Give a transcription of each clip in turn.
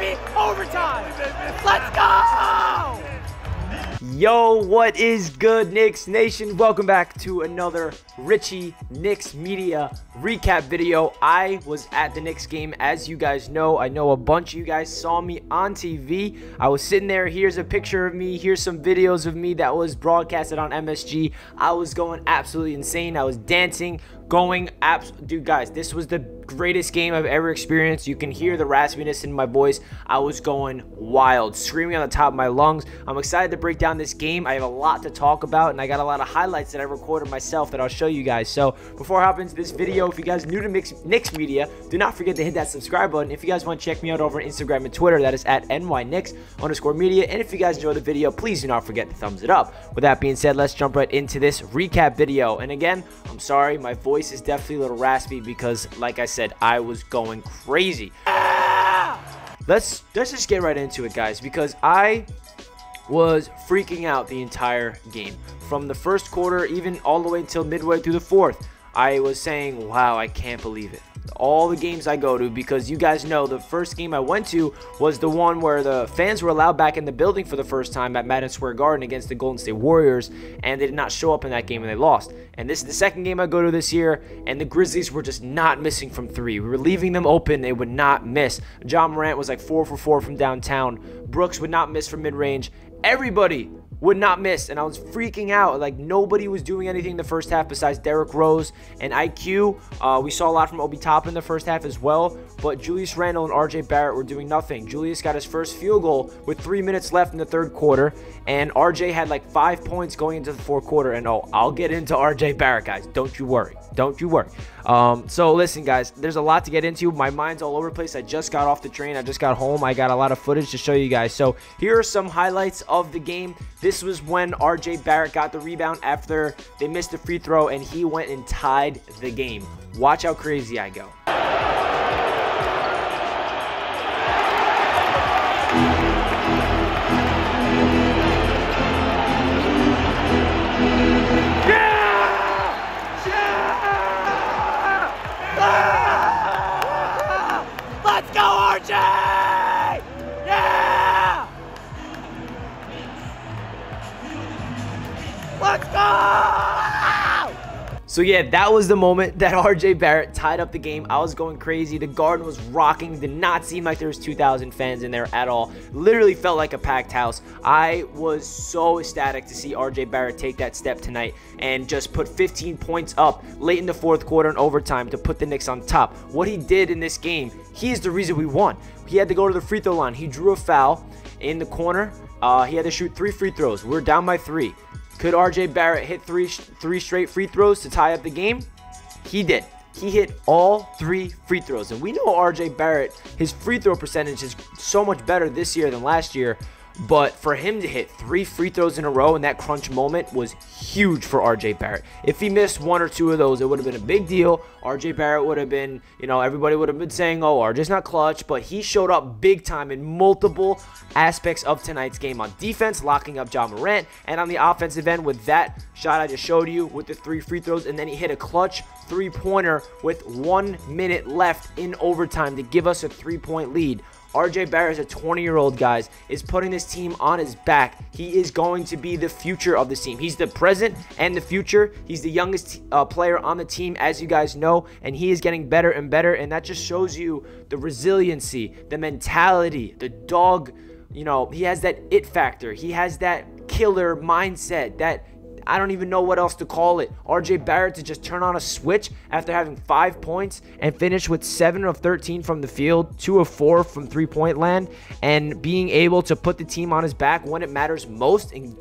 baby! Overtime! Let's go! Yo, what is good, Knicks Nation? Welcome back to another Richie Knicks Media recap video. I was at the Knicks game, as you guys know. I know a bunch of you guys saw me on TV. I was sitting there. Here's a picture of me. Here's some videos of me that was broadcasted on MSG. I was going absolutely insane. I was dancing, dude, guys, this was the greatest game I've ever experienced. You can hear the raspiness in my voice. I was going wild, screaming on the top of my lungs. I'm excited to break down this game. I have a lot to talk about, and I got a lot of highlights that I recorded myself that I'll show you guys. So before I hop into this video, if you guys are new to Knicks Media, do not forget to hit that subscribe button. If you guys want to check me out over on Instagram and Twitter, that is at NYKnicks_media. And if you guys enjoy the video, please do not forget to thumbs it up. With that being said, let's jump right into this recap video. And again, I'm sorry, my voice is definitely a little raspy because, like I said, I was going crazy. Let's just get right into it, guys, because I was freaking out the entire game. From the first quarter, even all the way until midway through the fourth, I was saying, wow, I can't believe it. All the games I go to, because you guys know the first game I went to was the one where the fans were allowed back in the building for the first time at Madison Square Garden against the Golden State Warriors, and they did not show up in that game and they lost. And this is the second game I go to this year, and the Grizzlies were just not missing from three. We were leaving them open. They would not miss. Ja Morant was like 4 for 4 from downtown. Brooks would not miss from mid-range. Everybody would not miss, and I was freaking out. Like, nobody was doing anything in the first half besides Derrick Rose and IQ. We saw a lot from Obi Toppin in the first half as well, but Julius Randle and RJ Barrett were doing nothing. Julius got his first field goal with 3 minutes left in the third quarter, and RJ had like 5 points going into the fourth quarter. And oh, I'll get into RJ Barrett, guys. Don't you worry. Don't you worry. So listen, guys, there's a lot to get into. My mind's all over the place. I just got off the train. I just got home. I got a lot of footage to show you guys. So here are some highlights of the game. This was when RJ Barrett got the rebound after they missed a free throw, and he went and tied the game. Watch how crazy I go. Let's go, RJ! Yeah! Let's go! So yeah, that was the moment that RJ Barrett tied up the game. I was going crazy. The Garden was rocking. Did not seem like there was 2,000 fans in there at all. Literally felt like a packed house. I was so ecstatic to see RJ Barrett take that step tonight and just put 15 points up late in the fourth quarter and overtime to put the Knicks on top. What he did in this game, he is the reason we won. He had to go to the free throw line. He drew a foul in the corner. He had to shoot 3 free throws. We're down by 3. Could RJ Barrett hit three straight free throws to tie up the game? He did. He hit all 3 free throws. And we know RJ Barrett, his free throw percentage is so much better this year than last year. But for him to hit 3 free throws in a row in that crunch moment was huge for RJ Barrett. If he missed 1 or 2 of those, it would have been a big deal. RJ Barrett would have been, everybody would have been saying, oh, RJ's not clutch. But he showed up big time in multiple aspects of tonight's game. On defense, locking up Ja Morant. And on the offensive end with that shot I just showed you with the 3 free throws. And then he hit a clutch 3-pointer with 1 minute left in overtime to give us a 3-point lead. RJ Barrett is a 20-year-old, guys, is putting this team on his back. He is going to be the future of this team. He's the present and the future. He's the youngest player on the team, as you guys know, and he is getting better and better, and that just shows you the resiliency, the mentality, the dog. He has that it factor. He has that killer mindset, that I don't even know what else to call it. RJ Barrett to just turn on a switch after having 5 points and finish with 7 of 13 from the field, 2 of 4 from three-point land, and being able to put the team on his back when it matters most and,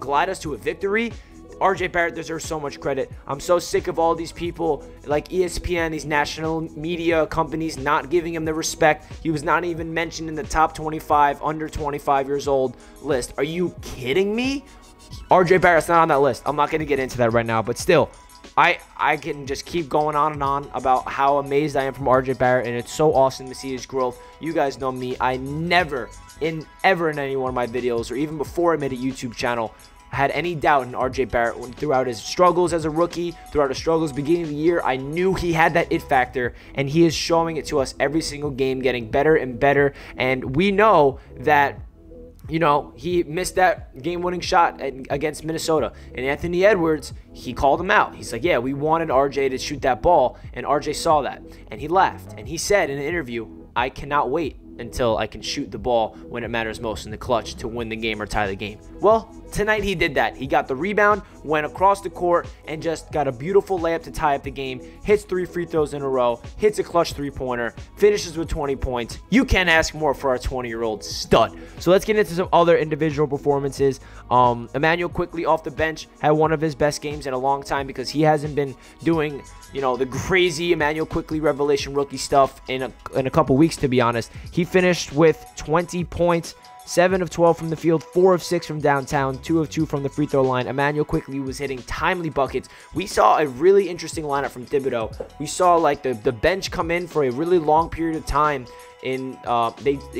glide us to a victory. RJ Barrett deserves so much credit. I'm so sick of all these people like ESPN, these national media companies not giving him the respect. He was not even mentioned in the top 25 under 25 years old list. Are you kidding me? RJ Barrett's not on that list. I'm not going to get into that right now, but still, I can just keep going on and on about how amazed I am from RJ Barrett, and it's so awesome to see his growth. You guys know me. I never, ever in any one of my videos, or even before I made a YouTube channel, had any doubt in RJ Barrett throughout his struggles as a rookie, throughout his struggles beginning of the year. I knew he had that it factor, and he is showing it to us every single game, getting better and better. And we know that, you know, he missed that game-winning shot against Minnesota. And Anthony Edwards, he called him out. He's like, yeah, we wanted RJ to shoot that ball, and RJ saw that. And he laughed. And he said in an interview, I cannot wait until I can shoot the ball when it matters most in the clutch to win the game or tie the game. Well, tonight he did that. He got the rebound, went across the court, and just got a beautiful layup to tie up the game, hits 3 free throws in a row, hits a clutch three-pointer, finishes with 20 points. You can't ask more for our 20-year-old stud. So let's get into some other individual performances. Emmanuel quickly off the bench had one of his best games in a long time because he hasn't been doing, you know, the crazy Emmanuel quickly revelation rookie stuff in a couple weeks, to be honest. He finished with 20 points, 7 of 12 from the field, 4 of 6 from downtown, 2 of 2 from the free throw line. Emmanuel quickly was hitting timely buckets. We saw a really interesting lineup from Thibodeau. We saw like the bench come in for a really long period of time. They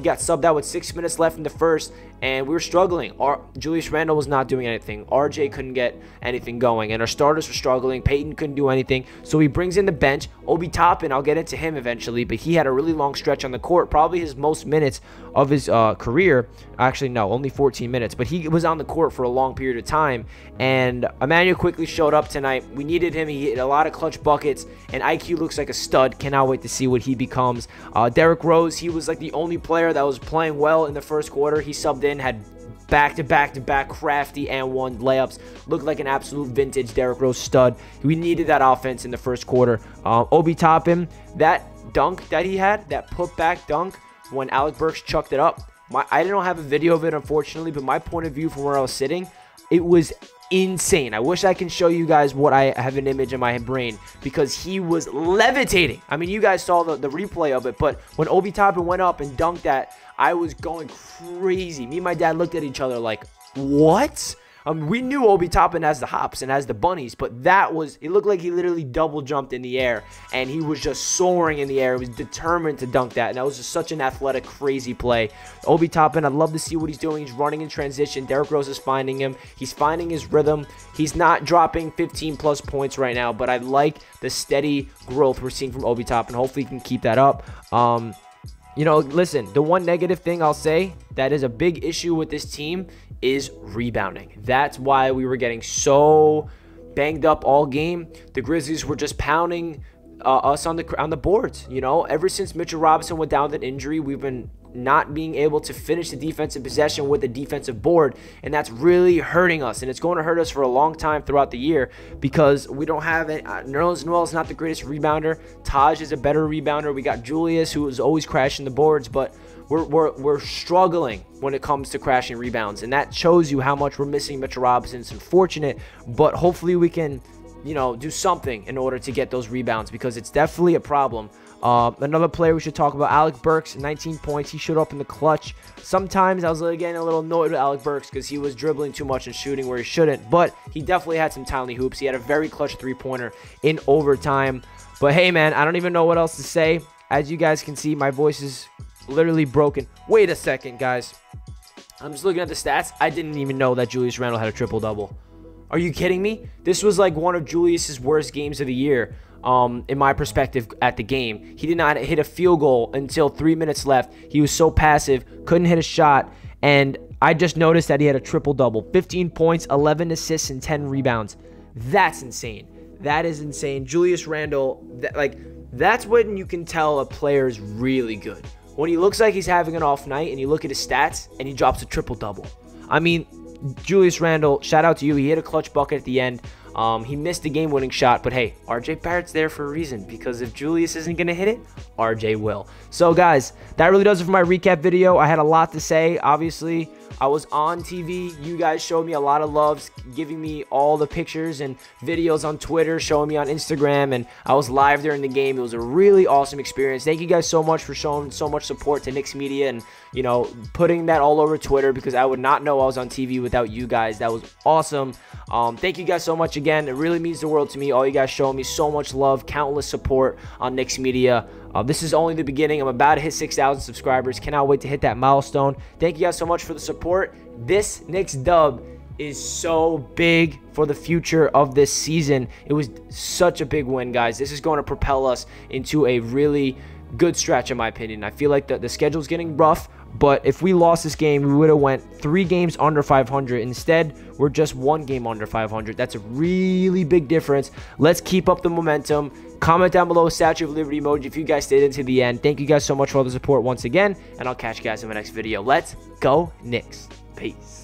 got subbed out with 6 minutes left in the first, and we were struggling. Julius Randle was not doing anything. RJ couldn't get anything going, and our starters were struggling. Peyton couldn't do anything, so he brings in the bench. Obi Toppin, I'll get into him eventually, but he had a really long stretch on the court, probably his most minutes of his career. Actually, no, only 14 minutes, but he was on the court for a long period of time, and Emmanuel quickly showed up tonight. We needed him. He hit a lot of clutch buckets, and IQ looks like a stud. Cannot wait to see what he becomes. Derrick Rose, he was like the only player that was playing well in the first quarter. He subbed in, had back-to-back crafty and one layups. Looked like an absolute vintage Derrick Rose stud. We needed that offense in the first quarter. Obi Toppin, that dunk that he had, that put-back dunk when Alec Burks chucked it up. I don't have a video of it, unfortunately, but my point of view from where I was sitting, it was insane. I wish I can show you guys what I have an image in my brain, because he was levitating. I mean, you guys saw the replay of it, but when Obi Toppin went up and dunked that, I was going crazy. Me and my dad looked at each other like, what? We knew Obi Toppin has the hops and has the bunnies, but that was, it looked like he literally double jumped in the air, and he was just soaring in the air. He was determined to dunk that, and that was just such an athletic, crazy play. Obi Toppin, I'd love to see what he's doing. He's running in transition. Derrick Rose is finding him. He's finding his rhythm. He's not dropping 15-plus points right now, but I like the steady growth we're seeing from Obi Toppin. Hopefully he can keep that up. You know, listen, the one negative thing I'll say that is a big issue with this team is rebounding. That's why we were getting so banged up all game. The Grizzlies were just pounding us on the boards. You know, ever since Mitchell Robinson went down with an injury, we've been not being able to finish the defensive possession with the defensive board, and that's really hurting us, and it's going to hurt us for a long time throughout the year because we don't have it. Nerlens Noel is not the greatest rebounder. Taj is a better rebounder. We got Julius, who is always crashing the boards, but we're struggling when it comes to crashing rebounds, and that shows you how much we're missing Mitchell Robinson. It's unfortunate, but hopefully we can, you know, do something in order to get those rebounds, because it's definitely a problem. Another player we should talk about, Alec Burks, 19 points. He showed up in the clutch. Sometimes I was getting a little annoyed with Alec Burks because he was dribbling too much and shooting where he shouldn't, but he definitely had some timely hoops. He had a very clutch three-pointer in overtime. But hey, man, I don't even know what else to say. As you guys can see, my voice is literally broken. Wait a second, guys. I'm just looking at the stats. I didn't even know that Julius Randle had a triple-double. Are you kidding me? This was like one of Julius's worst games of the year. In my perspective at the game. He did not hit a field goal until 3 minutes left. He was so passive, couldn't hit a shot, and I just noticed that he had a triple-double. 15 points, 11 assists, and 10 rebounds. That's insane. That is insane. Julius Randle, that's when you can tell a player is really good. When he looks like he's having an off night and you look at his stats and he drops a triple-double. I mean, Julius Randle, shout out to you. He hit a clutch bucket at the end. He missed a game-winning shot, but hey, RJ Barrett's there for a reason, because if Julius isn't going to hit it, RJ will. So, guys, that really does it for my recap video. I had a lot to say. Obviously, I was on TV. You guys showed me a lot of love, giving me all the pictures and videos on Twitter, showing me on Instagram, and I was live during the game. It was a really awesome experience. Thank you guys so much for showing so much support to Knicks Media and, you know, putting that all over Twitter, because I would not know I was on TV without you guys. That was awesome. Thank you guys so much again. It really means the world to me. All you guys showing me so much love, countless support on Knicks Media. This is only the beginning. I'm about to hit 6,000 subscribers. Cannot wait to hit that milestone. Thank you guys so much for the support. This Knicks dub is so big for the future of this season. It was such a big win, guys. This is going to propel us into a really good stretch, in my opinion. I feel like the schedule's getting rough, but if we lost this game, we would have went 3 games under 500. Instead, we're just 1 game under 500. That's a really big difference. Let's keep up the momentum. Comment down below Statue of Liberty emoji if you guys stayed into the end. Thank you guys so much for all the support once again, and I'll catch you guys in my next video. Let's go Knicks. Peace.